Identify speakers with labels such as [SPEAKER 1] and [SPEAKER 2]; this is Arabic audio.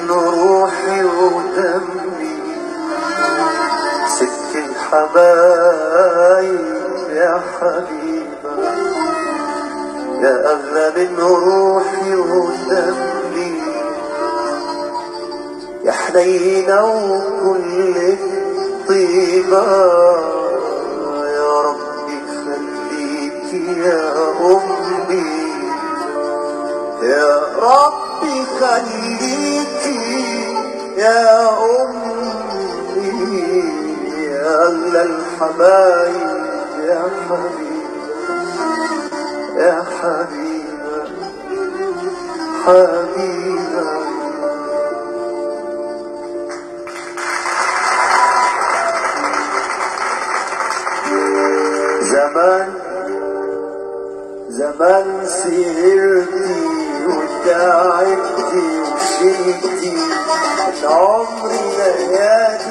[SPEAKER 1] من روحي ودمي، ست الحبايب يا حبيبة، يا أغلى من روحي ودمي، يا حنينة وكل طيبة، يا ربي خليكي يا أمي، يا ربي خليكي يا أمي، يا أغلى الحبايب يا حبيبة، يا حبيبة حبيبة. زمان سهرتي وتعبتي وشلتي من عمري ليالي